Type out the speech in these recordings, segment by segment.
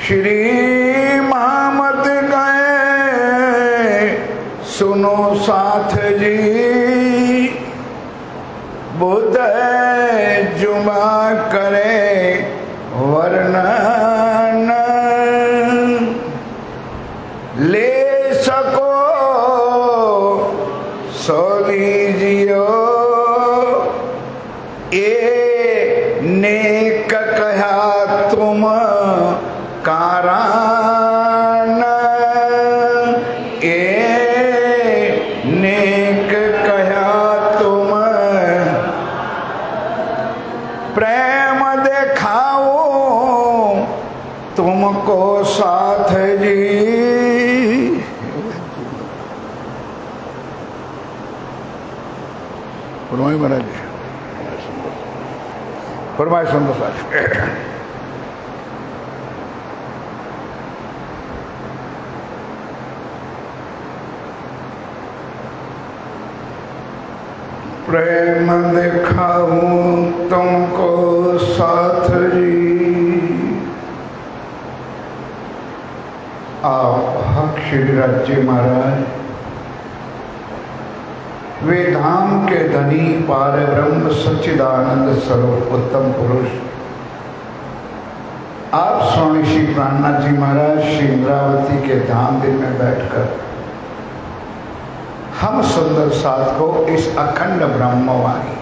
श्री महामत गए सुनो साथ जी, बुध जुमा करे वर्णन, ले सको सो लीजियो, ए नेक कहा तुम कारण, ए नेक कहा तुम प्रेम दिखाओ तुमको साथ जी। फरमाए महाराज जी, फरमाए सुंदर साथ। प्रेम दिखाऊं तुमको साथ जी। आप हक श्री राज्य महाराज वे धाम के धनी पार ब्रह्म सच्चिदानंद स्वरूप उत्तम पुरुष, आप स्वामी श्री प्राणनाथ जी महाराज श्री इंद्रावती के धाम दिन में बैठकर हम सुंदर साथ को इस अखंड ब्रह्मवाणी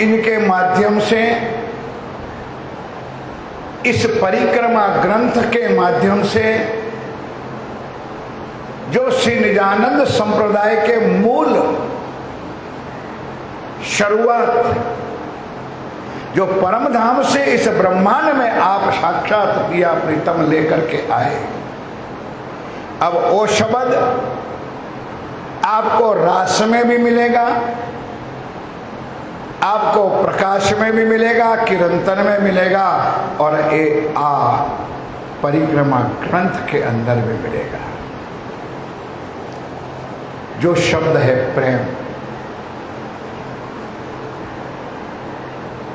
इनके माध्यम से, इस परिक्रमा ग्रंथ के माध्यम से जो श्री निजानंद संप्रदाय के मूल शुरुआत, जो परम धाम से इस ब्रह्मांड में आप साक्षात पिया प्रीतम लेकर के आए, अब वो शब्द आपको रास में भी मिलेगा, आपको प्रकाश में भी मिलेगा, किरंतन में मिलेगा, और ये परिक्रमा ग्रंथ के अंदर भी मिलेगा। जो शब्द है प्रेम,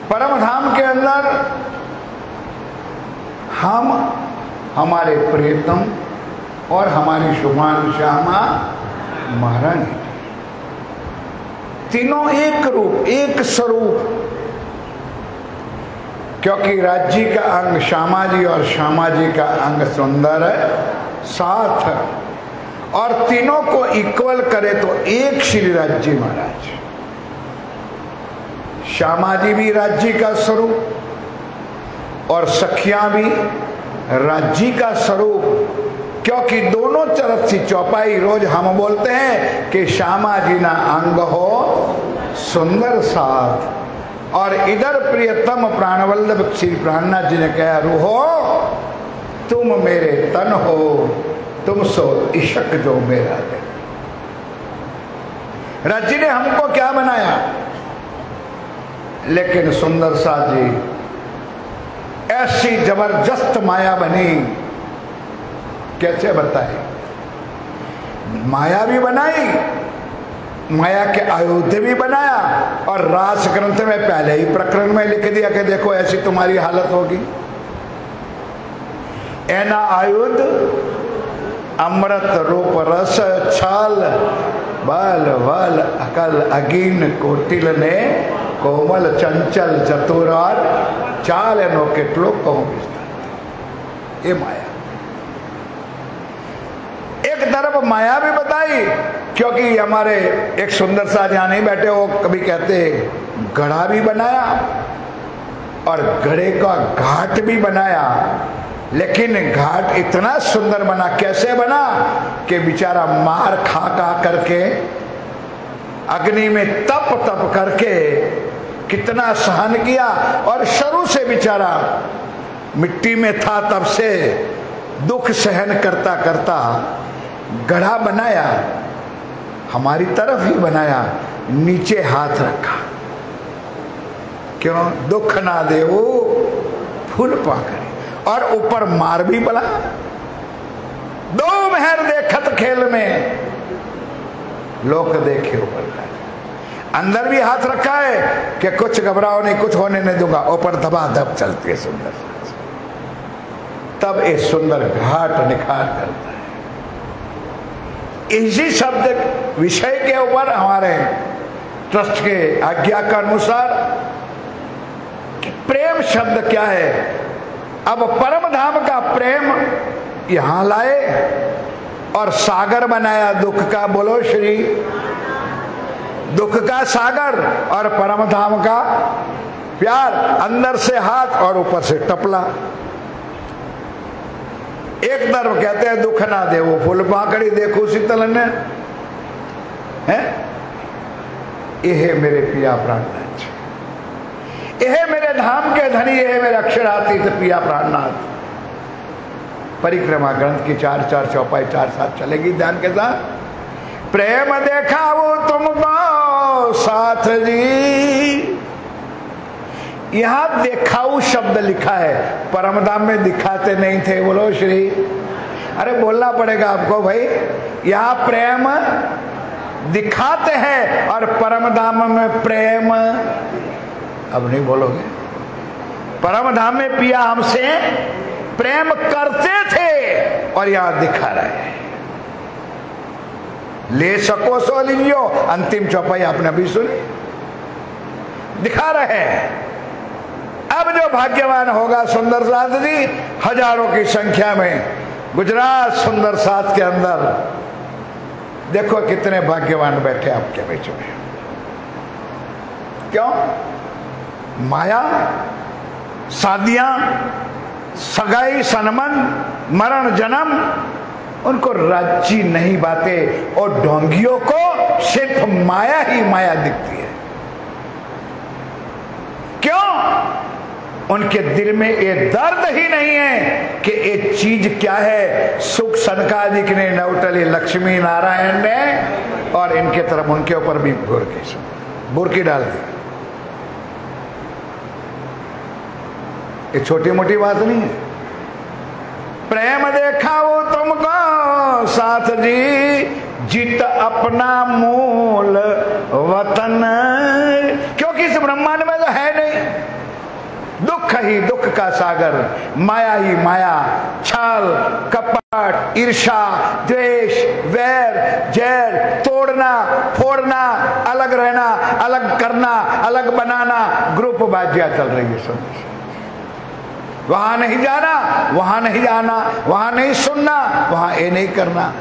परम धाम के अंदर हम, हमारे प्रियतम और हमारी शुभान श्यामा महारानी, तीनों एक रूप एक स्वरूप, क्योंकि राज्य का अंग श्यामा जी और श्यामा जी का अंग सुंदर साथ, और तीनों को इक्वल करे तो एक श्री राज्य महाराज। श्यामा जी भी राज्य का स्वरूप और सखियां भी राज्य का स्वरूप, क्योंकि दोनों तरफ से चौपाई रोज हम बोलते हैं कि श्यामा जी ना अंग हो सुंदर साथ, और इधर प्रियतम प्राणवल्लभ श्री प्राणनाथ जी ने कहा, रूहो तुम मेरे तन हो, तुम सो इशक जो मेरा है। राज्य ने हमको क्या बनाया, लेकिन सुंदर साथ जी ऐसी जबरदस्त माया बनी, कैसे बताए। माया भी बनाई, माया के अयोध्या भी बनाया, और रास ग्रंथ में पहले ही प्रकरण में लिख दिया कि देखो ऐसी तुम्हारी हालत होगी। ऐना आयुध अमृत रूप रस छाल, बल बल अकल अगीन कोटिल ने कोमल चंचल चतुर और चाल नो केटलो कहूं। ये माया एक तरफ माया भी बताई, क्योंकि हमारे एक सुंदर सा जहां नहीं बैठे, वो कभी कहते गढ़ा भी बनाया और गढ़े का घाट भी बनाया, लेकिन घाट इतना सुंदर बना, कैसे बना कि बेचारा मार खा करके अग्नि में तप तप करके कितना सहन किया, और शुरू से बेचारा मिट्टी में था, तब से दुख सहन करता करता गढ़ा बनाया, हमारी तरफ ही बनाया, नीचे हाथ रखा, क्यों दुख ना दे वो फूल पाकर, और ऊपर मार भी पड़ा। दो महर देखत खेल में लोक देखे ऊपर का, अंदर भी हाथ रखा है कि कुछ घबराओ नहीं, कुछ होने नहीं दूंगा, ऊपर दबा दब चलती है सुंदर। तब ये सुंदर घाट निखार करता है। इसी शब्द विषय के ऊपर हमारे ट्रस्ट के आज्ञा के अनुसार कि प्रेम शब्द क्या है, अब परम धाम का प्रेम यहां लाए और सागर बनाया दुख का। बोलो श्री, दुख का सागर और परम धाम का प्यार, अंदर से हाथ और ऊपर से टपला। एक तरफ कहते हैं दुख ना दे वो फूल पाकड़ी देखो शीतल ने है, यह मेरे पिया प्राणनाथ, यह मेरे धाम के धनी, यह मेरे अक्षरातीत पिया प्राणनाथ। परिक्रमा ग्रंथ की 4-4 चौपाई 4-7 चलेगी ध्यान के साथ। प्रेम देखा वो तुमको साथ जी, यहां देखाऊ शब्द लिखा है, परमधाम में दिखाते नहीं थे। बोलो श्री, अरे बोलना पड़ेगा आपको भाई, यहां प्रेम दिखाते हैं और परमधाम में प्रेम, अब नहीं बोलोगे, परमधाम में पिया हमसे प्रेम करते थे और यहां दिखा रहे हैं। ले सको सो लीजियो, अंतिम चौपाई आपने अभी सुनी, दिखा रहे हैं। अब जो भाग्यवान होगा सुंदर साथ जी, हजारों की संख्या में गुजरात सुंदर साथ के अंदर देखो कितने भाग्यवान बैठे आपके बीच में। क्यों? माया, शादियां, सगाई, सनमन, मरण जन्म, उनको राज्य नहीं बातें, और ढोंगियों को सिर्फ माया ही माया दिखती है। क्यों? उनके दिल में ये दर्द ही नहीं है कि ये चीज क्या है। सुख सनकादिक ने, नवटली लक्ष्मी नारायण ने, और इनके तरफ उनके ऊपर भी बुरकी डाल दी। ये छोटी मोटी बात नहीं है। प्रेम देखा वो तुमको साथ जी, जित अपना मूल वतन, क्योंकि इस ब्रह्मांड में तो है नहीं, दुख ही दुख का सागर, माया ही माया, छल कपट, ईर्षा, द्वेष, वैर, जैर, तोड़ना फोड़ना, अलग रहना, अलग करना, अलग बनाना, ग्रुप बाजियां चल रही है सब। वहां नहीं जाना, वहां नहीं जाना, वहां नहीं सुनना, वहां ये नहीं करना,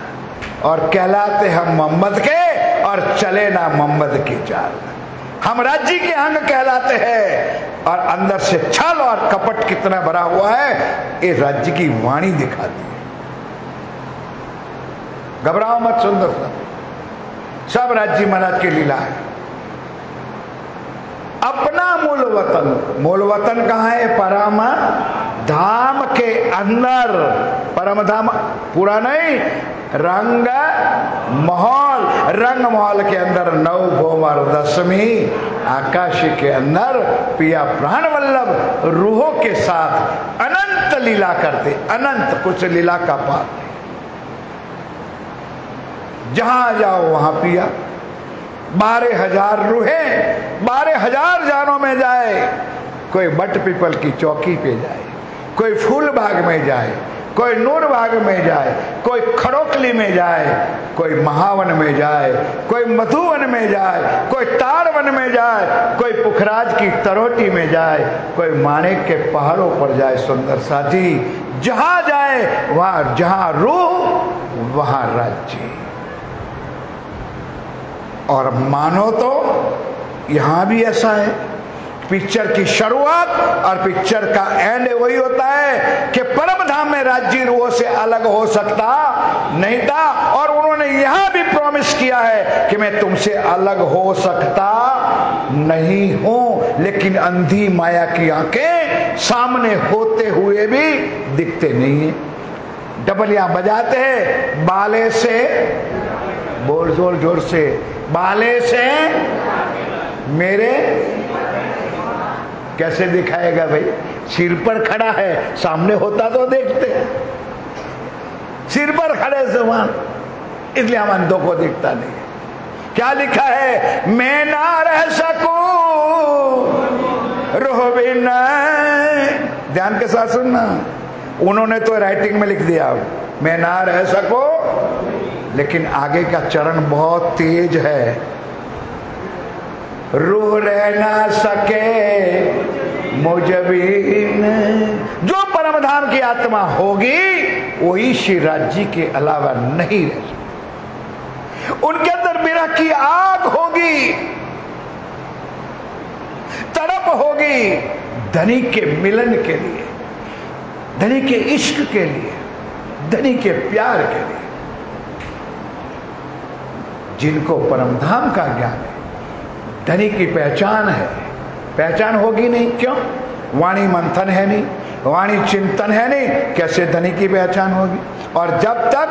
और कहलाते हम मोहम्मद के और चले ना मोहम्मद की चाल। हम राज्य के अंग कहलाते हैं और अंदर से छल और कपट कितना भरा हुआ है, ये राज्य की वाणी दिखाती है। घबराओ मत सुंदर सा, सब राज्य महाराज की लीला है। अपना मूल वतन, मूल वतन कहाँ है? परम धाम के अंदर। परम धाम पूरा नहीं, रंग महल, रंग महल के अंदर 9 भोमर 10वीं आकाशी के अंदर पिया प्राण वल्लभ रूहों के साथ अनंत लीला करते, अनंत, कुछ लीला का पार नहीं। जहां जाओ वहां पिया, 12,000 रूहें 12,000 जानों में जाए। कोई बट पीपल की चौकी पे जाए, कोई फूल बाग में जाए, कोई नूर बाग में जाए, कोई खड़ोकली में जाए, कोई महावन में जाए, कोई मधुवन में जाए, कोई तारवन में जाए, कोई पुखराज की तरोटी में जाए, कोई माणिक के पहाड़ों पर जाए। सुंदर साथी, जहां जाए वहां, जहां रूह वहां राज्य। और मानो तो यहां भी ऐसा है, पिक्चर की शुरुआत और पिक्चर का एंड वही होता है कि परम धाम में राज्य रूहों से अलग हो सकता नहीं था, और उन्होंने यहां भी प्रॉमिस किया है कि मैं तुमसे अलग हो सकता नहीं हूं। लेकिन अंधी माया की आंखें सामने होते हुए भी दिखते नहीं है। डबलियां बजाते हैं, बाले से बोल, जोर जोर से, बाले से मेरे, कैसे दिखाएगा भाई? सिर पर खड़ा है, सामने होता तो देखते, सिर पर खड़े समान, इसलिए हम अंधों को दिखता नहीं। क्या लिखा है? मैं ना रह सकूं रूह बिना, ध्यान के साथ सुनना, उन्होंने तो राइटिंग में लिख दिया मैं ना रह सको, लेकिन आगे का चरण बहुत तेज है। रूह रह ना सके मुझ बिन, जो परम धाम की आत्मा होगी वही श्री राज जी के अलावा नहीं रह सकती। उनके अंदर विरह की आग होगी, तड़प होगी धनी के मिलन के लिए, धनी के इश्क के लिए, धनी के प्यार के लिए। जिनको परमधाम का ज्ञान है, धनी की पहचान है, पहचान होगी नहीं, क्यों? वाणी मंथन है नहीं, वाणी चिंतन है नहीं, कैसे धनी की पहचान होगी? और जब तक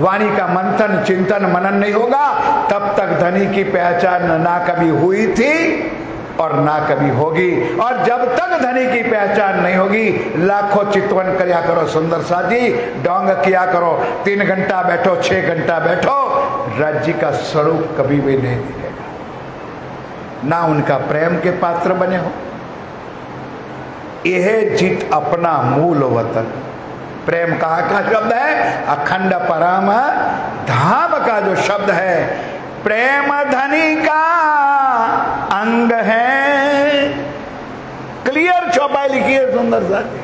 वाणी का मंथन चिंतन मनन नहीं होगा तब तक धनी की पहचान ना कभी हुई थी और ना कभी होगी। और जब तक धनी की पहचान नहीं होगी, लाखों चितवन किया करो सुंदर साजी, डोंग किया करो, 3 घंटा बैठो 6 घंटा बैठो, राज्य का स्वरूप कभी भी नहीं दिखेगा। ना उनका प्रेम के पात्र बने हो। यह जित अपना मूल वतन, प्रेम कहाँ का शब्द है? अखंड परम धाम का जो शब्द है, प्रेम धनी का अंग है। क्लियर चौपाई लिखी है सुंदर साथी।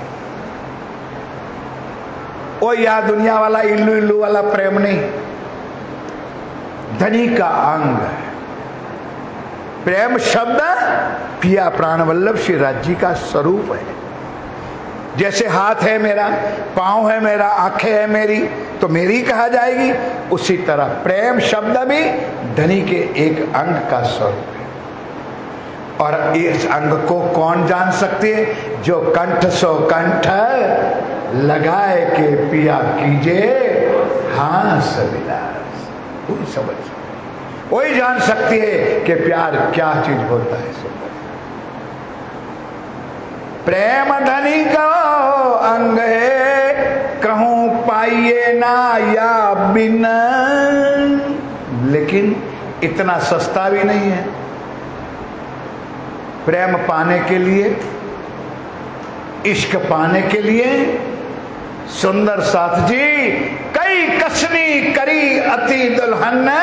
ओ यह दुनिया वाला इल्लू इल्लू वाला प्रेम नहीं, धनी का अंग है। प्रेम शब्द पिया प्राण वल्लभ श्री राज जी का स्वरूप है। जैसे हाथ है मेरा, पांव है मेरा, आंखें है मेरी, तो मेरी कहा जाएगी, उसी तरह प्रेम शब्द भी धनी के एक अंग का स्वरूप है। और इस अंग को कौन जान सकती है? जो कंठ सो कंठ लगाए के पिया कीजे हास विलास, वही समझ, वही जान सकती है कि प्यार क्या चीज होता है। प्रेम धनी का अंग है, कहूं पाइए ना या बिन, लेकिन इतना सस्ता भी नहीं है। प्रेम पाने के लिए, इश्क पाने के लिए सुंदर साथ जी कई कसनी करी अति दुल्हन ने,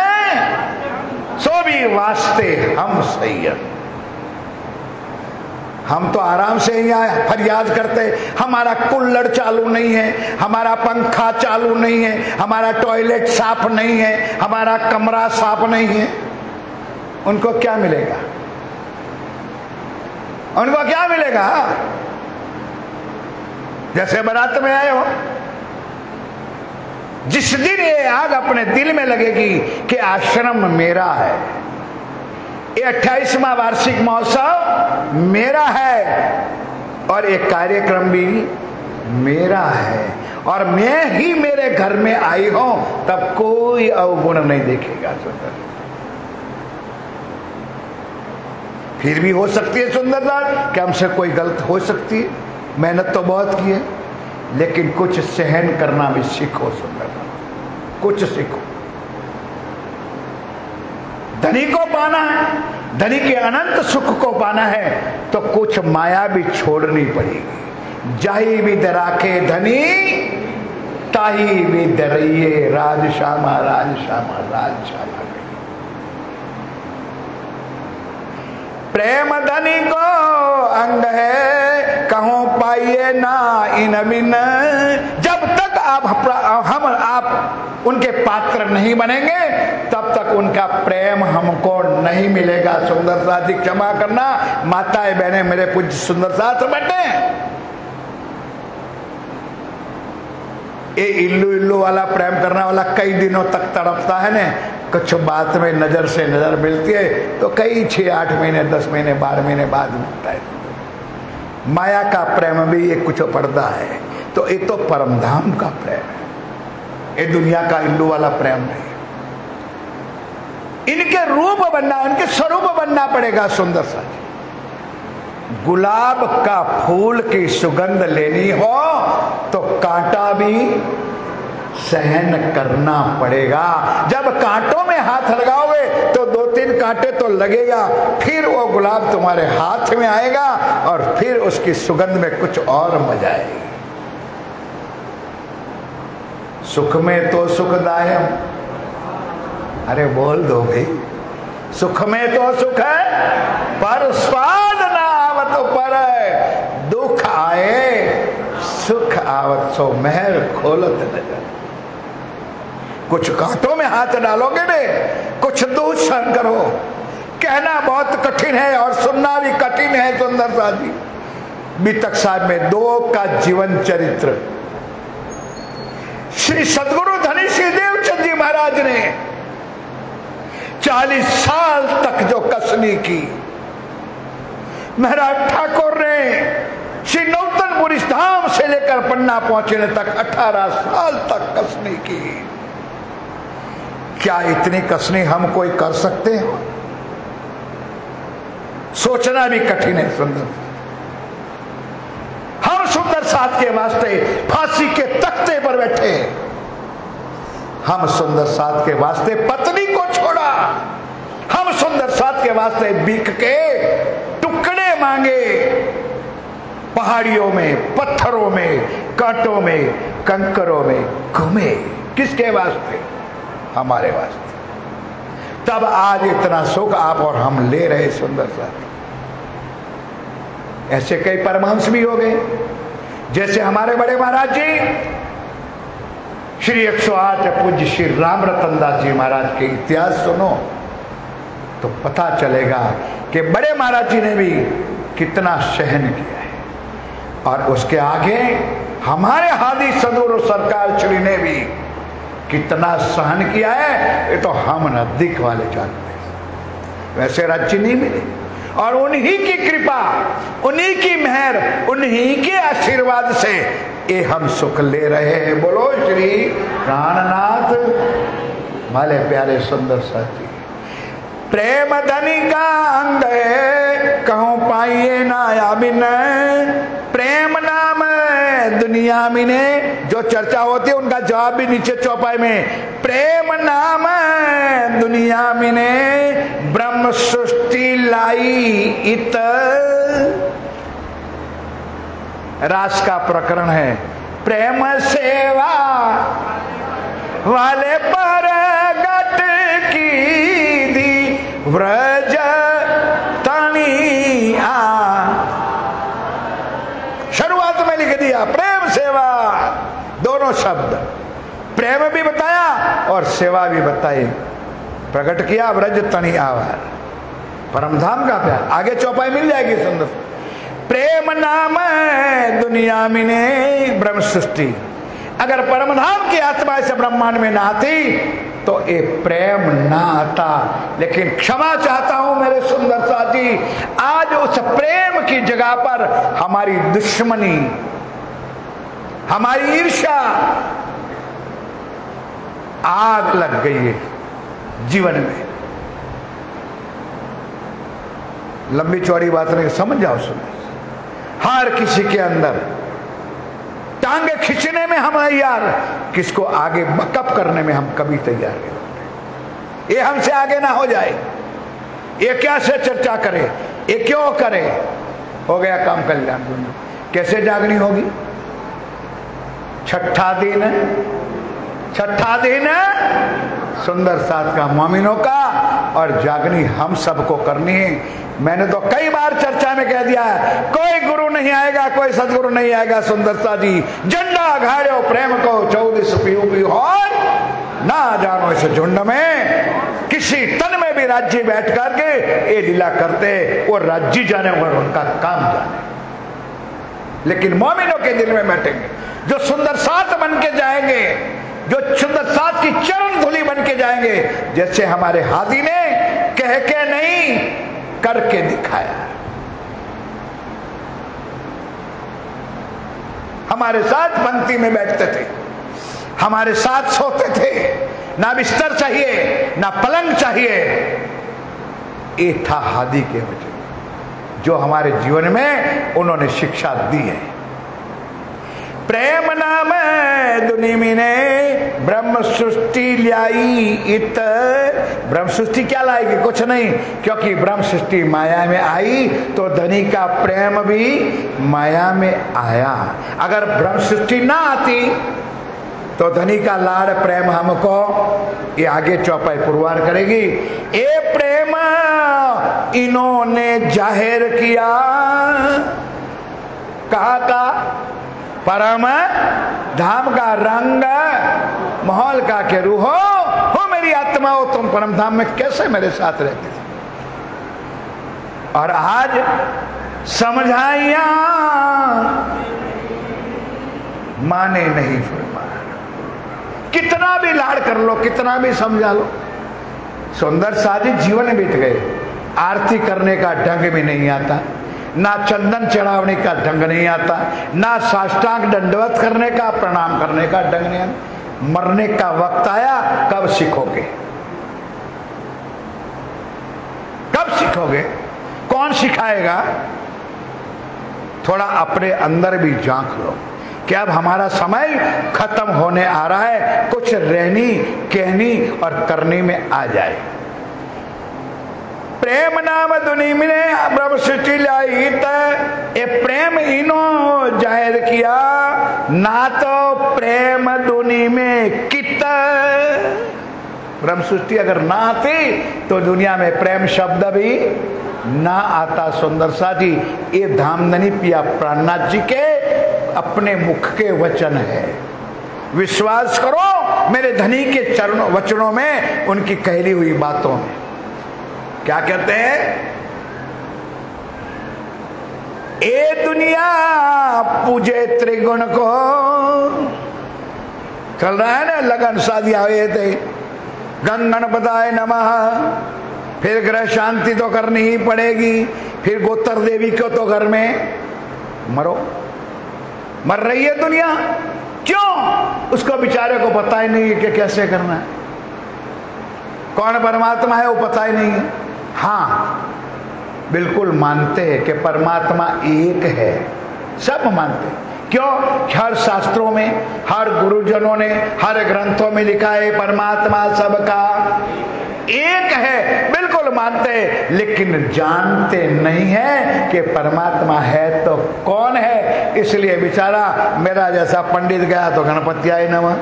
सो भी वास्ते हम सैयद। हम तो आराम से यहाँ फरियाद करते, हमारा कूलर चालू नहीं है, हमारा पंखा चालू नहीं है, हमारा टॉयलेट साफ नहीं है, हमारा कमरा साफ नहीं है। उनको क्या मिलेगा? उनको क्या मिलेगा? जैसे बारात में आए हो, जिस दिन ये आग अपने दिल में लगेगी कि आश्रम मेरा है, ये 28वां वार्षिक महोत्सव मेरा है और एक कार्यक्रम भी मेरा है और मैं ही मेरे घर में आई हूं, तब कोई अवगुण नहीं देखेगा सुंदर। फिर भी हो सकती है सुंदरता कि हमसे कोई गलत हो सकती है, मेहनत तो बहुत की है, लेकिन कुछ सहन करना भी सीखो सुंदरता, कुछ सीखो। धनी को पाना है, धनी के अनंत सुख को पाना है तो कुछ माया भी छोड़नी पड़ेगी। जाही भी दराखे धनी ताही भी दरइये, राज श्यामा राज श्यामा राज श्यामा। प्रेम धनी को अंग है, कहूं पाइए ना इन बिन। जब तक आप उनके पात्र नहीं बनेंगे तब तक उनका प्रेम हमको नहीं मिलेगा। सुंदर साथ जी क्षमा करना, माताएं बहनें मेरे पूज्य सुंदर साथ बैठे, ये इल्लू इल्लू वाला प्रेम करने वाला कई दिनों तक तड़पता है ना, कुछ बात में नजर से नजर मिलती है तो कई 6-8 महीने 10 महीने 12 महीने बाद मिलता है। माया का प्रेम भी ये कुछ पर्दा है, तो ये तो परमधाम का प्रेम है, ये दुनिया का इल्लू वाला प्रेम नहीं। इनके रूप बनना, इनके स्वरूप बनना पड़ेगा। सुंदर सा गुलाब का फूल की सुगंध लेनी हो तो कांटा भी सहन करना पड़ेगा। जब कांटों में हाथ लगाओगे तो 2-3 कांटे तो लगेगा, फिर वो गुलाब तुम्हारे हाथ में आएगा और फिर उसकी सुगंध में कुछ और मजा आएगी। सुख में तो सुखदायम, अरे बोल दो भाई, सुख में तो सुख है पर स्वाद ना आवत पर, दुख आए सुख आवत सो महर खोलत नजर। कुछ कांटों में हाथ डालोगे ने, कुछ दूध सहन करो। कहना बहुत कठिन है और सुनना भी कठिन है। सुंदर सा जी बीतक साहब में 2 का जीवन चरित्र श्री सदगुरु धनी श्री देवचंद जी महाराज ने 40 साल तक जो कसनी की, महाराज ठाकुर ने श्री नौतनपुर धाम से लेकर पन्ना पहुंचने तक 18 साल तक कसनी की। क्या इतनी कसनी हम कोई कर सकते हैं? सोचना भी कठिन है। सुंदर हम सुंदर साथ के वास्ते फांसी के तख्ते पर बैठे, हम सुंदर साथ के वास्ते पत्नी को छोड़ा, हम सुंदर साथ के वास्ते बिक के टुकड़े मांगे, पहाड़ियों में, पत्थरों में, कांटों में, कंकरों में घूमे। किसके वास्ते? हमारे वास्ते। तब आज इतना सुख आप और हम ले रहे। सुंदर सा ऐसे कई परमहंस भी हो गए, जैसे हमारे बड़े महाराज जी श्री 108 पूज्य श्री राम रतन दास जी महाराज के इतिहास सुनो तो पता चलेगा कि बड़े महाराज जी ने भी कितना सहन किया है, और उसके आगे हमारे हादी सदगुरु सरकार श्री ने भी कितना सहन किया है। ये तो हम नजदीक वाले जानते हैं। वैसे राज्य नहीं मिले, और उन्हीं की कृपा, उन्हीं की मेहर, उन्हीं के आशीर्वाद से ये हम सुख ले रहे हैं। बोलो श्री प्राणनाथ वाले प्यारे सुंदर साथी। प्रेम धनी का अंग कहूं पाइए ना बिन, प्रेम नाम दुनिया में ने जो चर्चा होती है उनका जवाब भी नीचे चौपाई में। प्रेम नाम दुनिया में ने ब्रह्म सृष्टि लाई इत, रास का प्रकरण है। प्रेम सेवा वाले पर गट की दी व्रज तनी आ, शुरुआत में लिख दिया प्रेम सेवा, दोनों शब्द, प्रेम भी बताया और सेवा भी बताई। प्रकट किया व्रज तनी आवार, परमधाम का प्यार। आगे चौपाई मिल जाएगी सुंदर। प्रेम नाम दुनिया में ने ब्रह्म सृष्टि, अगर परमधाम की आत्मा से ब्रह्मांड में ना आती तो ये प्रेम ना आता। लेकिन क्षमा चाहता हूं मेरे सुंदर साथी, आज उस प्रेम की जगह पर हमारी दुश्मनी, हमारी ईर्ष्या आग लग गई है जीवन में। लंबी चौड़ी बात नहीं, समझ जाओ। सुंदर हर किसी के अंदर टांगे खींचने में हम तैयार, किसको आगे बकअप करने में हम कभी तैयार नहीं होते। ये हमसे आगे ना हो जाए, ये क्या से चर्चा करे, ये क्यों करे, हो गया काम कल्याण। कैसे जागनी होगी? छठा दिन सुंदर साथ का मोमिनों का, और जागनी हम सबको करनी है। मैंने तो कई बार चर्चा में कह दिया है, कोई गुरु नहीं आएगा, कोई सदगुरु नहीं आएगा। सुंदर सा जी झंडा गाड़ो प्रेम को 14 पीऊ और ना जानो इस झुंड में, किसी तन में भी राज्य बैठ करके ये लीला करते, वो राज्य जाने और उनका काम जाने। लेकिन मोमिनों के दिल में बैठेंगे, जो सुंदर साथ बन के जाएंगे, जो सुंदर साथ की चरण धूलि बन के जाएंगे, जैसे हमारे हादी ने कह के नहीं करके दिखाया। हमारे साथ पंक्ति में बैठते थे, हमारे साथ सोते थे, ना बिस्तर चाहिए ना पलंग चाहिए। ये था हादी के वजह, जो हमारे जीवन में उन्होंने शिक्षा दी है। प्रेम नाम दुनिया में ने ब्रह्म सृष्टि लाई इत, ब्रह्म सृष्टि क्या लाएगी? कुछ नहीं, क्योंकि ब्रह्म सृष्टि माया में आई तो धनी का प्रेम भी माया में आया। अगर ब्रह्म सृष्टि ना आती तो धनी का लाड़ प्रेम हमको, ये आगे चौपाई पुरवार करेगी। ए प्रेम इन्होंने जाहिर किया, कहा था परम धाम का रंग माहौल का के रूहो हो मेरी आत्मा हो, तुम परम धाम में कैसे मेरे साथ रहते थे। और आज समझाइया माने नहीं फरमाया, कितना भी लाड़ कर लो, कितना भी समझा लो। सुंदर साजी जीवन बीत गए, आरती करने का ढंग भी नहीं आता, ना चंदन चढ़ावने का ढंग नहीं आता, ना साष्टांग दंडवत करने का, प्रणाम करने का ढंग नहीं आता। मरने का वक्त आया, कब सीखोगे? कब सीखोगे? कौन सिखाएगा? थोड़ा अपने अंदर भी झांक लो कि अब हमारा समय खत्म होने आ रहा है, कुछ रहनी कहनी और करने में आ जाए। प्रेम नाम दुनी में ब्रह्म सृष्टि लाई, ये प्रेम इनो जाहिर किया, ना तो प्रेम दुनी में कित। ब्रह्म सृष्टि अगर ना आती तो दुनिया में प्रेम शब्द भी ना आता। सुंदर सा जी, ये धामधनी पिया प्राणनाथ जी के अपने मुख के वचन है। विश्वास करो मेरे धनी के चरणों वचनों में, उनकी कहली हुई बातों में। क्या कहते हैं? ए दुनिया पूजे त्रिगुण को, चल रहा है ना लगन शादी आए थे, गंगन बताए नमः, फिर ग्रह शांति तो करनी ही पड़ेगी, फिर गोत्र देवी को तो घर में मरो। मर रही है दुनिया, क्यों? उसको बेचारे को पता ही नहीं है कि कैसे करना है, कौन परमात्मा है वो पता ही नहीं है। हाँ, बिल्कुल मानते हैं कि परमात्मा एक है, सब मानते हैं। क्यों? हर शास्त्रों में, हर गुरुजनों ने, हर ग्रंथों में लिखा है परमात्मा सबका एक है, बिल्कुल मानते हैं, लेकिन जानते नहीं है कि परमात्मा है तो कौन है। इसलिए बेचारा मेरा जैसा पंडित गया तो गणपति आए नमः,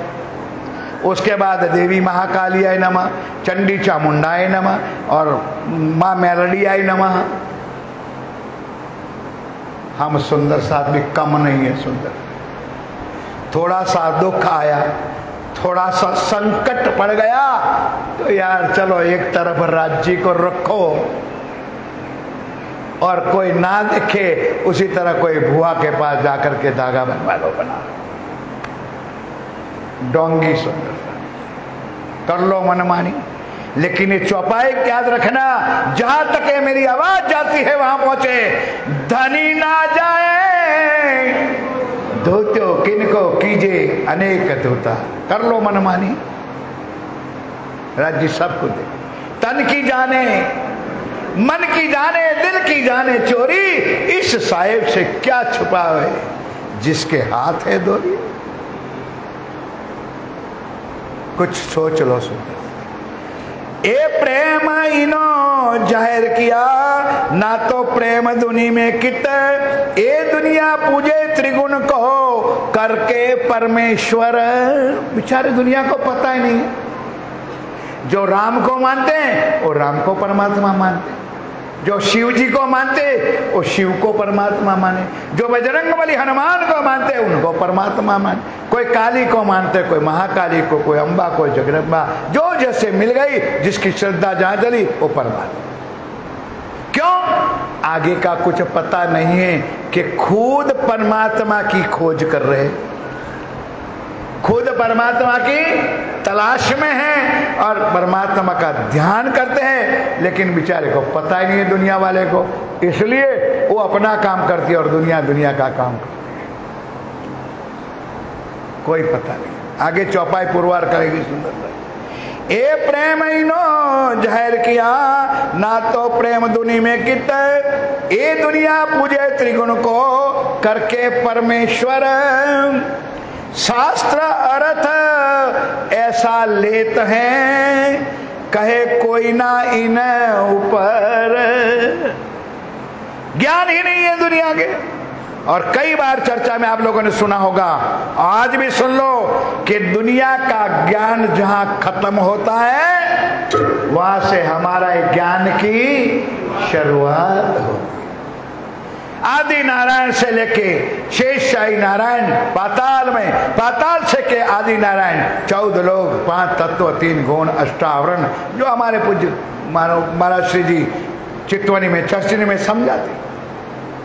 उसके बाद देवी महाकाली आए नमः, चंडी चामुंडाए नमः और माँ मेलडी आई नमः। हम सुंदर साथ भी कम नहीं है सुंदर। थोड़ा सा दुख आया, थोड़ा सा संकट पड़ गया तो यार चलो एक तरफ राज्य को रखो और कोई ना देखे, उसी तरह कोई बुआ के पास जाकर के धागा बनवा लो, बना डोंगी सुंदर कर लो मनमानी। लेकिन ये चौपाई याद रखना, जहां तक है मेरी आवाज जाती है वहां पहुंचे। धनी ना जाए धोतो किनको कीजे अनेक धोता, कर लो मनमानी, राज्य सबको दे। तन की जाने, मन की जाने, दिल की जाने चोरी, इस साहिब से क्या छुपा है जिसके हाथ है दोरी। कुछ सोच लो सुन। ए प्रेम इनो जाहिर किया, ना तो प्रेम दुनी में कित, ए दुनिया पूजे त्रिगुण को करके परमेश्वर। बेचारे दुनिया को पता ही नहीं, जो राम को मानते हैं वो राम को परमात्मा मानते, जो शिव जी को मानते वो शिव को परमात्मा माने, जो बजरंगबली हनुमान को मानते उनको परमात्मा माने, कोई काली को मानते, कोई महाकाली को, कोई अम्बा, कोई जगदम्बा, जो जैसे मिल गई, जिसकी श्रद्धा जहां चली वो परमात्मा। क्यों? आगे का कुछ पता नहीं है कि खुद परमात्मा की खोज कर रहे, खुद परमात्मा की तलाश में हैं और परमात्मा का ध्यान करते हैं, लेकिन बेचारे को पता ही नहीं है दुनिया वाले को, इसलिए वो अपना काम करती है और दुनिया दुनिया का काम करती है, कोई पता नहीं। आगे चौपाई पुरवार करेगी सुंदर। ए प्रेम इनो जाहिर किया, ना तो प्रेम दुनी में कित, ए दुनिया पूजे त्रिगुण को करके परमेश्वर। शास्त्र अर्थ ऐसा लेत हैं, कहे कोई ना इन ऊपर। ज्ञान ही नहीं है दुनिया के, और कई बार चर्चा में आप लोगों ने सुना होगा, आज भी सुन लो कि दुनिया का ज्ञान जहां खत्म होता है वहां से हमारा ज्ञान की शुरुआत होती है। आदि नारायण से लेके शेषशाही नारायण पाताल में, पाताल से के आदि नारायण 14 लोग, 5 तत्व, 3 गुण, अष्टावरण, जो हमारे पूज्य महाराज श्री जी चितवनी में चर्चनी में समझाते,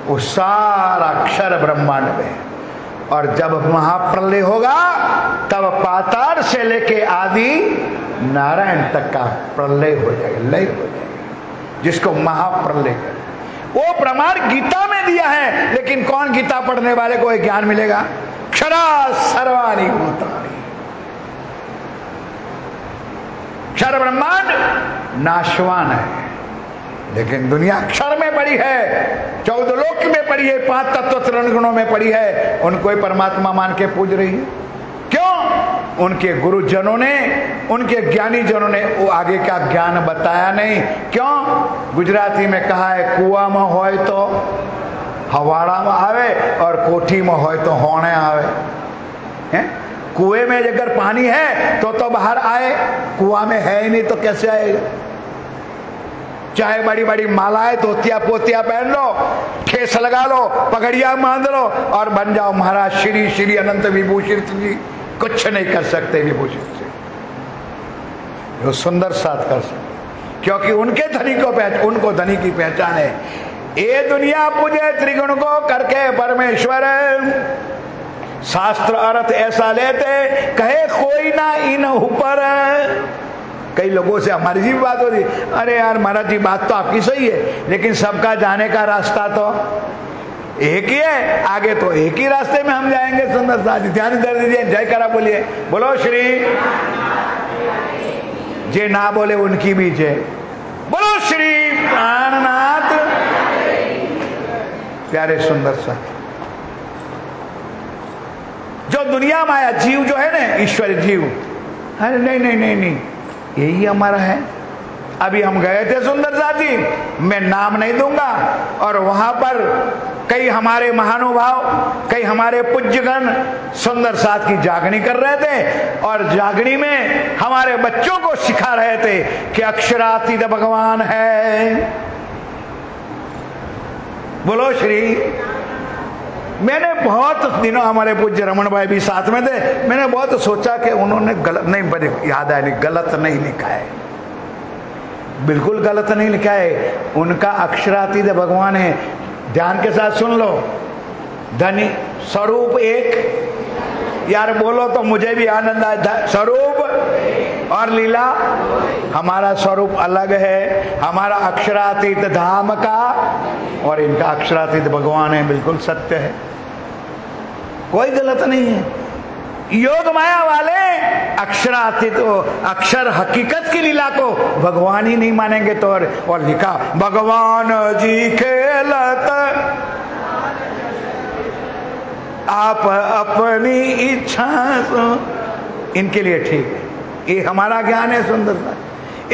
वो सारा अक्षर ब्रह्मांड में। और जब महाप्रलय होगा तब पाताल से लेके आदि नारायण तक का प्रलय हो जाएगा, लय हो जाएगा, जिसको महाप्रलय। वो प्रमाण गीता में दिया है, लेकिन कौन गीता पढ़ने वाले को ज्ञान मिलेगा? क्षरा सर्वाणि भूतानि, क्षर ब्रह्मांड नाशवान है, लेकिन दुनिया अक्षर में पड़ी है, 14 लोक में पड़ी है, 5 तत्व 3 गुणों में पड़ी है, उनको ही परमात्मा मान के पूज रही है। क्यों? उनके गुरुजनों ने, उनके ज्ञानी जनों ने वो आगे का ज्ञान बताया नहीं। क्यों? गुजराती में कहा है, कुआ में होय तो हवाड़ा में आवे और कोठी में होय तो होने आवे। हैं? कुएं में अगर पानी है तो बाहर आए, कुआ में है ही नहीं तो कैसे आएगा? चाहे बड़ी बड़ी मालाएं, धोतिया पोतिया पहन लो, ठेस लगा लो, पगड़िया बांध लो और बन जाओ महाराज श्री श्री अनंत विभूषित जी। कुछ नहीं कर सकते विभूषित से, वो सुंदर साथ कर सकते, क्योंकि उनके धनी को उनको धनी की पहचान है। ये दुनिया पूजे त्रिगुण को करके परमेश्वर, शास्त्र अर्थ ऐसा लेते कहे कोई ना इन ऊपर। कई लोगों से हमारी जी बात होती, अरे यार महाराज जी बात तो आपकी सही है, लेकिन सबका जाने का रास्ता तो एक ही है, आगे तो एक ही रास्ते में हम जाएंगे। सुंदर साथ ध्यान कर दीजिए, जय करा बोलिए, बोलो श्री जे ना बोले उनकी भी जय, बोलो श्री प्राणनाथ। प्यारे सुंदर साथ, जो दुनिया माया जीव जो है ना, ईश्वरी जीव, अरे नहीं नहीं नहीं नहीं, यही हमारा है। अभी हम गए थे सुंदर साथी, मैं नाम नहीं दूंगा, और वहां पर कई हमारे महानुभाव, कई हमारे पूज्यगण सुंदर साथ की जागनी कर रहे थे, और जागनी में हमारे बच्चों को सिखा रहे थे कि अक्षरातीत भगवान है। बोलो श्री। मैंने बहुत दिनों, हमारे पूज्य रमन भाई भी साथ में थे, मैंने बहुत सोचा कि उन्होंने गलत नहीं, बड़े याद आया नहीं, गलत नहीं लिखा है, बिल्कुल गलत नहीं लिखा है। उनका अक्षरातीत भगवान है। ध्यान के साथ सुन लो, धनी स्वरूप एक, यार बोलो तो मुझे भी आनंद आया। स्वरूप और लीला, हमारा स्वरूप अलग है, हमारा अक्षरातीत धाम का, और इनका अक्षरातीत भगवान है, बिल्कुल सत्य है, कोई गलत नहीं है। योग माया वाले अक्षरातीत, अक्षर हकीकत की लीला को भगवान ही नहीं मानेंगे तो, और लिखा भगवान जी खेलत आप अपनी इच्छा, इनके लिए ठीक है, ये हमारा ज्ञान है सुंदर सा।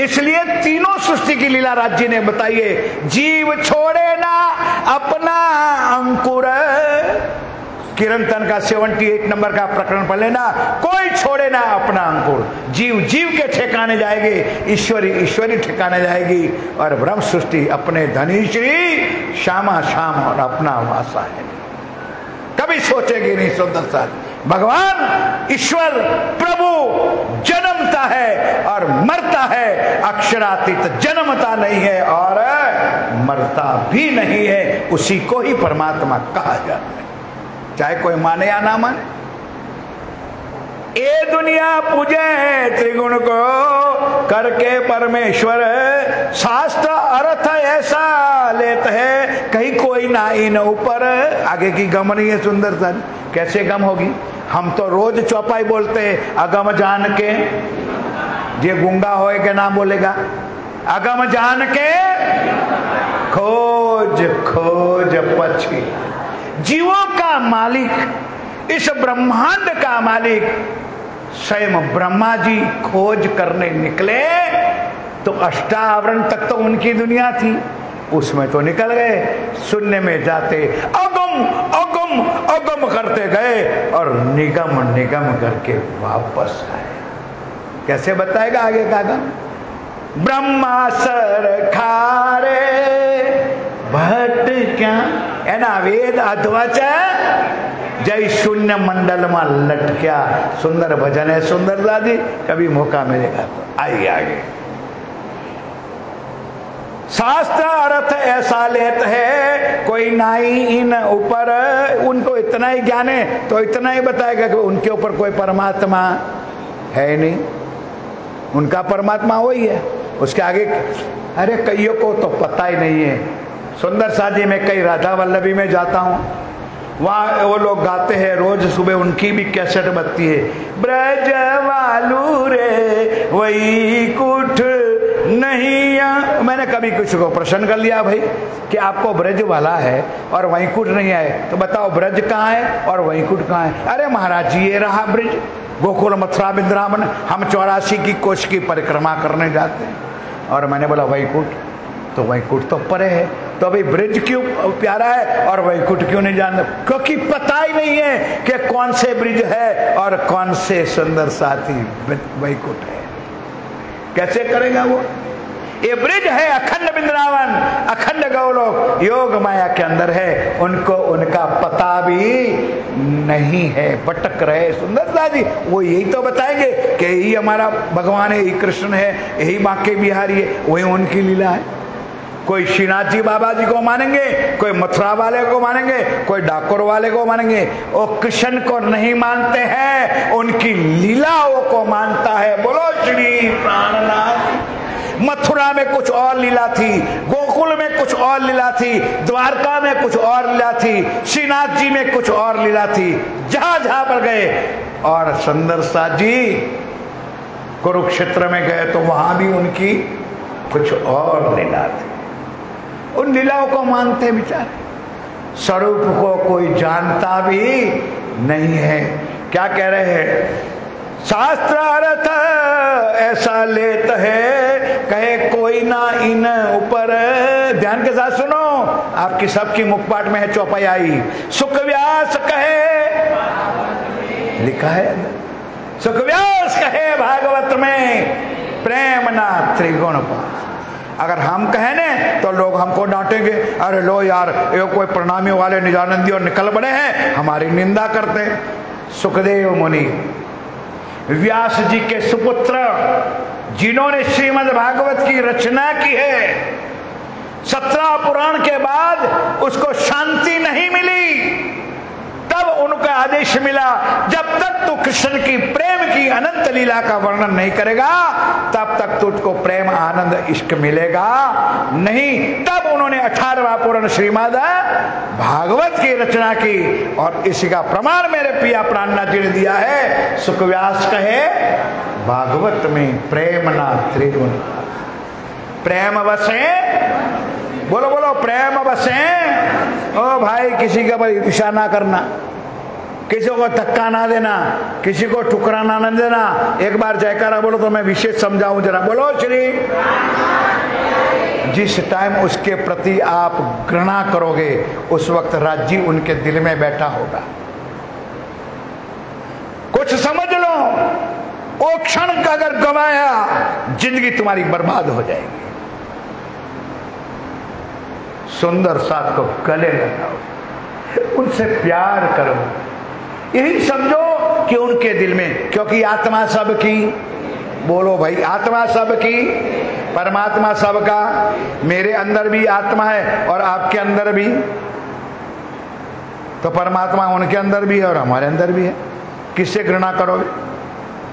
इसलिए तीनों सृष्टि की लीला राज्य ने बताइए, जीव छोड़े ना अपना अंकुर। किरंतन का 78 नंबर का प्रकरण पढ़ लेना, कोई छोड़े ना अपना अंकुर। जीव जीव के ठिकाने जाएगी, ईश्वरी ईश्वरी ठिकाने जाएगी, और ब्रह्म सृष्टि अपने धनी श्री श्यामा श्याम और अपना वासा है, कभी सोचेगी नहीं सुंदर साथ। भगवान ईश्वर प्रभु जन्मता है और मरता है, अक्षरातीत जन्मता नहीं है और मरता भी नहीं है, उसी को ही परमात्मा कहा जाता है, चाहे कोई माने या ना माने। ये दुनिया पूजे त्रिगुण को करके परमेश्वर, शास्त्र अर्थ ऐसा लेते हैं कहीं कोई ना इन ऊपर। आगे की गम नहीं है सुंदर सा, कैसे गम होगी? हम तो रोज चौपाई बोलते हैं, अगम जान के, जे गूंगा होए के ना बोलेगा, अगम जान के खोज खोज पछी। जीवों का मालिक, इस ब्रह्मांड का मालिक स्वयं ब्रह्मा जी खोज करने निकले तो अष्टावरण तक तो उनकी दुनिया थी, उसमें तो निकल गए, शून्य में जाते अगम अगम अगम अगम करते गए और निगम निगम करके वापस आए। कैसे बताएगा आगे का गम? ब्रह्मासर खारे भट्ट क्या है ना, वेद अध्वच जय शून्य मंडल में लटक्या। सुंदर भजन है सुंदर दादी, कभी मौका मिलेगा तो आइए आगे। शास्त्र अर्थ ऐसा लेत है कोई नाई इन ऊपर, उनको इतना ही ज्ञान है तो इतना ही बताएगा कि उनके ऊपर कोई परमात्मा है नहीं, उनका परमात्मा वही है। उसके आगे अरे कईयों को तो पता ही नहीं है। सुंदर साजी में कई राधा वल्लभी में जाता हूँ, वहाँ वो लोग गाते हैं रोज सुबह, उनकी भी कैसेट बजती है। ब्रज वालू रे वही कुठ नहीं आ। मैंने कभी कुछ को प्रश्न कर लिया भाई कि आपको ब्रज वाला है और वैकुंठ नहीं है, तो बताओ ब्रज कहाँ है और वैकुंठ कहाँ है? अरे महाराज जी ये रहा ब्रज, गोकुल मथुरा वृंदावन, हम 84 की कोष की परिक्रमा करने जाते हैं। और मैंने बोला वैकुंठ, तो वैकुंठ तो परे है, तो अभी ब्रज क्यों प्यारा है और वैकुंठ क्यों नहीं जानते? क्योंकि पता ही नहीं है कि कौन से ब्रज है और कौन से सुंदर साथी वैकुंठ है। कैसे करेगा वो? ये ब्रज है अखंड वृंदावन, अखंड गौलोक योग माया के अंदर है, उनको उनका पता भी नहीं है, भटक रहे। सुंदरता जी वो यही तो बताएंगे कि यही हमारा भगवान है, यही कृष्ण है, यही बांके बिहारी है, वही उनकी लीला है। कोई श्रीनाथ जी बाबा जी को मानेंगे, कोई मथुरा वाले को मानेंगे, कोई डाकोर वाले को मानेंगे, वो कृष्ण को नहीं मानते हैं, उनकी लीलाओं को मानता है। बोलो श्री प्राणनाथ। मथुरा में कुछ और लीला थी, गोकुल में कुछ और लीला थी, द्वारका में कुछ और लीला थी, श्रीनाथ जी में कुछ और लीला थी, जहां जहां पर गए। और सुंदर सा जी कुरुक्षेत्र में गए तो वहां भी उनकी कुछ और लीला थी, उन लीलाओं को मानते बेचारे। स्वरूप को कोई जानता भी नहीं है। क्या कह रहे हैं? शास्त्र अर्थ ऐसा लेत है कहे कोई ना इन ऊपर। ध्यान के साथ सुनो, आपकी सबकी मुखपाट में है चौपाई। सुखव्यास कहे, लिखा है सुखव्यास कहे भागवत में, प्रेम ना त्रिगुण पास। अगर हम कहें न तो लोग हमको डांटेंगे, अरे लो यार ये कोई प्रणामी वाले निजानंदी और निकल बड़े हैं, हमारी निंदा करते हैं। सुखदेव मुनि व्यास जी के सुपुत्र, जिन्होंने श्रीमद् भागवत की रचना की है, 17 पुराण के बाद उसको शांति नहीं मिली, तब उनका आदेश मिला जब तक तू कृष्ण की प्रेम की अनंत लीला का वर्णन नहीं करेगा तब तक तुझको प्रेम आनंद इश्क मिलेगा नहीं। तब उन्होंने 18वां पुराण श्रीमद् भागवत की रचना की, और इसी का प्रमाण मेरे पिया प्राणनाथ जी ने दिया है। सुखव्यास कहे भागवत में प्रेम ना त्रिगुण, प्रेम बसे, बोलो बोलो प्रेम बसे। ओ भाई किसी के ऊपर ईर्ष्या ना करना, किसी को धक्का ना देना, किसी को ठुकराना ना देना। एक बार जयकारा बोलो तो मैं विशेष समझाऊं जरा। बोलो श्री। जिस टाइम उसके प्रति आप घृणा करोगे उस वक्त राज्य उनके दिल में बैठा होगा। कुछ समझ लो, वो क्षण का अगर गवाया जिंदगी तुम्हारी बर्बाद हो जाएगी। सुंदर साथ को गले लगाओ, उनसे प्यार करो, यही समझो कि उनके दिल में, क्योंकि आत्मा सबकी, बोलो भाई आत्मा सबकी, परमात्मा सबका। मेरे अंदर भी आत्मा है और आपके अंदर भी, तो परमात्मा उनके अंदर भी है और हमारे अंदर भी है। किससे घृणा करोगे?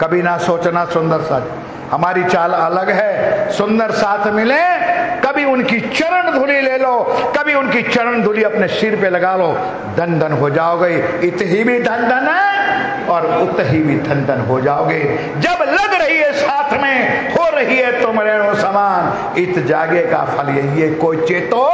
कभी ना सोचना सुंदर साथ हमारी चाल अलग है। सुंदर साथ मिले कभी उनकी चरण धूलि ले लो, कभी उनकी चरण धूलि अपने सिर पे लगा लो, धन धन हो जाओगे। इत ही भी धन धन है और उत ही भी धन धन हो जाओगे। जब लग रही है साथ में, हो रही है तुम रेणु समान, इत जागे का फल यही है, कोई चेतो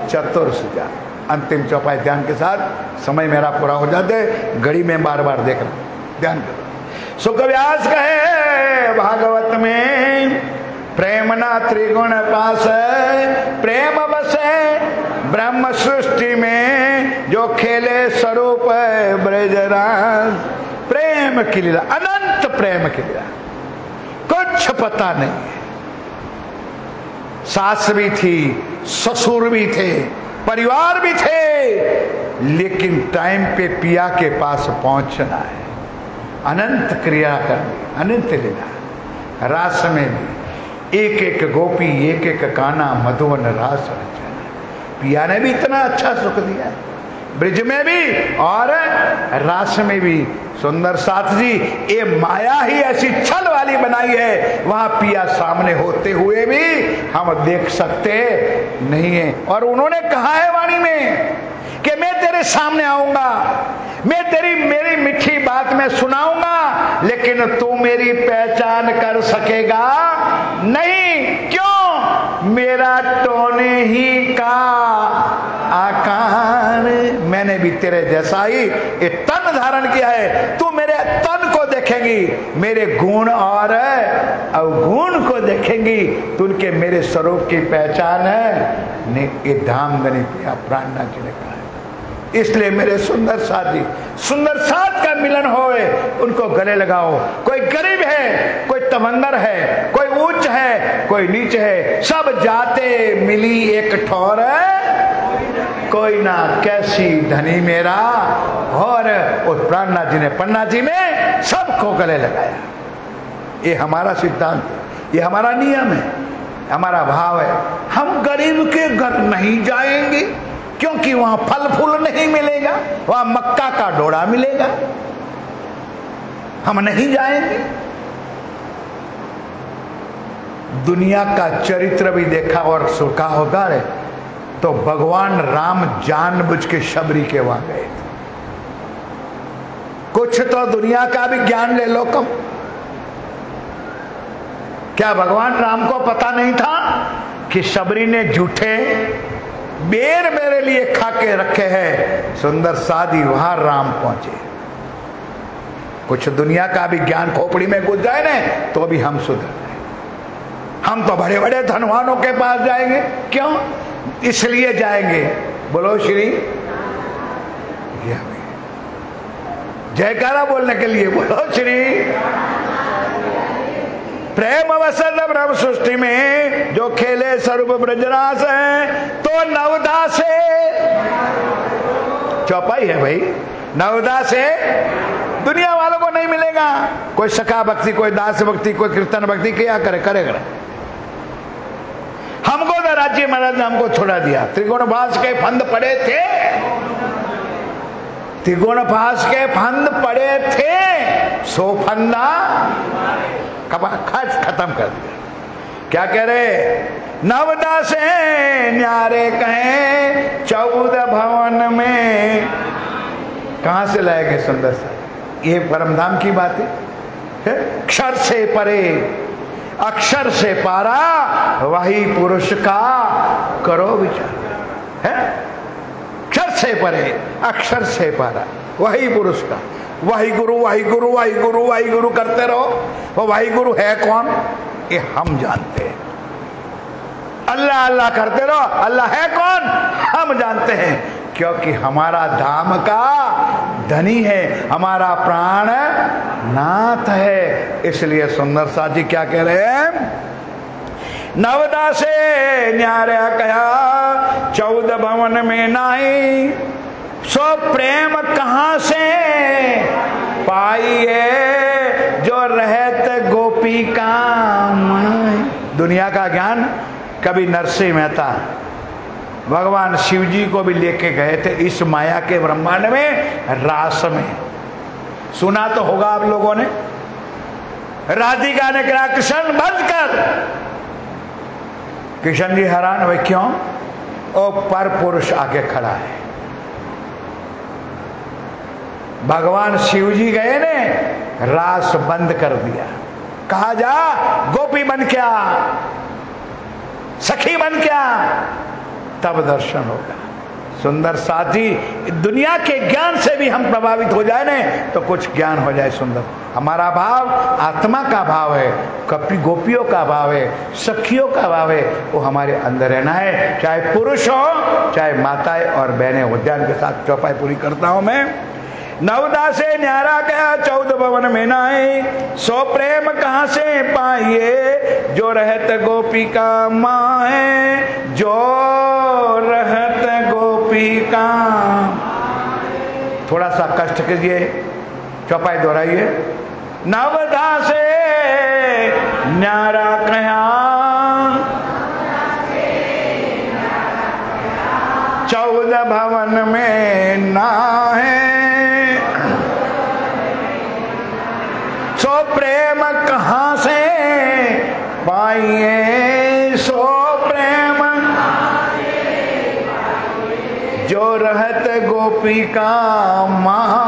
चतुर सुजा। अंतिम चौपाई ध्यान के साथ, समय मेरा पूरा हो जाते, घड़ी में बार बार देख रहा हूं, ध्यान करो। सुखव्यास कहे भागवत में प्रेम ना त्रिगुण पास, प्रेम बसे ब्रह्म सृष्टि में, जो खेले स्वरूप ब्रजराज। प्रेम की लीला, अनंत प्रेम की लीला, कुछ पता नहीं। सास भी थी, ससुर भी थे, परिवार भी थे, लेकिन टाइम पे पिया के पास पहुंचना है। अनंत क्रिया करनी, अनंत लीला। रास में भी एक एक गोपी, एक एक काना, मधुवन रास रचना। पिया ने भी इतना अच्छा सुख दिया, ब्रिज में भी और रास में भी। सुंदर साथ जी, ये माया ही ऐसी छल वाली बनाई है, वहां पिया सामने होते हुए भी हम देख सकते नहीं है। और उन्होंने कहा है वाणी में कि मैं तेरे सामने आऊंगा, मैं मेरी मीठी बात में सुनाऊंगा, लेकिन तू मेरी पहचान कर सकेगा नहीं। क्यों? मेरा टोने ही का आकार, मैंने भी तेरे जैसा ही ये तन धारण किया है। तू मेरे तन को देखेंगी, मेरे गुण और अवगुण को देखेंगी, तो उनके मेरे स्वरूप की पहचान है ने। ये धाम गनी पिया प्राणनाथ जी ने कहा है। इसलिए मेरे सुंदर साथ जी, सुंदर साथ का मिलन होए, उनको गले लगाओ। कोई गरीब है, कोई तमंदर है, कोई उच्च है, कोई नीच है, सब जाते मिली एक ठौर, कोई ना कैसी धनी मेरा। और उस प्राणनाथ जी ने पन्ना जी में सबको गले लगाया। ये हमारा सिद्धांत, ये हमारा नियम है, हमारा भाव है। हम गरीब के घर नहीं जाएंगे, क्योंकि वहां फल फूल नहीं मिलेगा, वहां मक्का का डोरा मिलेगा। हम नहीं जाएंगे। दुनिया का चरित्र भी देखा और सुखा होगा रे, तो भगवान राम जानबूझ के शबरी के वहां गए थे। कुछ तो दुनिया का भी ज्ञान ले लो कम। क्या भगवान राम को पता नहीं था कि शबरी ने झूठे बेर मेरे लिए खा के रखे हैं? सुंदर साधी वहां राम पहुंचे। कुछ दुनिया का भी ज्ञान खोपड़ी में घुस जाए ना, तो भी हम सुधर जाए। हम तो बड़े बड़े धनवानों के पास जाएंगे। क्यों? इसलिए जाएंगे, बोलो श्री जयकारा बोलने के लिए, बोलो श्री। प्रेम वसत ब्रह्म सृष्टि में जो खेले स्वरूप ब्रजरास है, तो नवदा से चौपाई है भाई। नवदा से दुनिया वालों को नहीं मिलेगा। कोई सखा भक्ति, कोई दास भक्ति, कोई कीर्तन भक्ति क्या करे, करेगा। हमको तो राज्य महाराज ने हमको छोड़ा दिया। त्रिगुण भास के फंद पड़े थे, त्रिगुण भास के फंद पड़े थे, सो फंदा खत्म कर दिया। क्या कह रहे? नवदा से न्यारे कहें 14 भवन में। कहां से लाएंगे सुंदर सा? ये परमधाम की बात है। अक्षर से परे, अक्षर से पारा, वही पुरुष का करो विचार है। अक्षर से परे, अक्षर से पारा, वही पुरुष का। वही गुरु, वही गुरु, वही गुरु, वही गुरु करते रहो। वो वही गुरु है कौन? ये हम जानते हैं। अल्लाह अल्लाह करते रहो, अल्लाह है कौन? हम जानते हैं, क्योंकि हमारा धाम का धनी है, हमारा प्राण नाथ है। इसलिए सुंदर साथ जी क्या कह रहे हैं? नवदा से न्यारा कहा 14 भवन में नाही, सो प्रेम कहां से पाइए, जो रहत गोपी का माई। दुनिया का ज्ञान कभी नरसिंह मेहता भगवान शिव जी को भी लेके गए थे इस माया के ब्रह्मांड में, रास में। सुना तो होगा आप लोगों ने। राधिका ने कहा कृष्ण बंद कर। कृष्ण जी हैरान हुए, क्यों? ओ पर पुरुष आगे खड़ा है। भगवान शिव जी गए ने, रास बंद कर दिया। कहा जा गोपी बन क्या, सखी बन क्या, तब दर्शन होगा। सुंदर साथी, दुनिया के ज्ञान से भी हम प्रभावित हो जाए ना, तो कुछ ज्ञान हो जाए सुंदर। हमारा भाव आत्मा का भाव है, कपी गोपियों का भाव है, सखियों का भाव है, वो हमारे अंदर रहना है, चाहे पुरुष हो चाहे माताएं और बहनें हो। ध्यान के साथ चौपाई पूरी करता हूं मैं। नवदा से न्यारा गया 14 भवन में नाए, सो प्रेम कहां से पाइए, जो रहत गोपी का माए, जो रहत गोपी का। थोड़ा सा कष्ट कीजिए, चौपाई दोहराइए। नवदा से न्यारा गया 14 भवन में नाए, सो प्रेम कहां से पाइए, सो प्रेम जो रहत गोपी का माँ।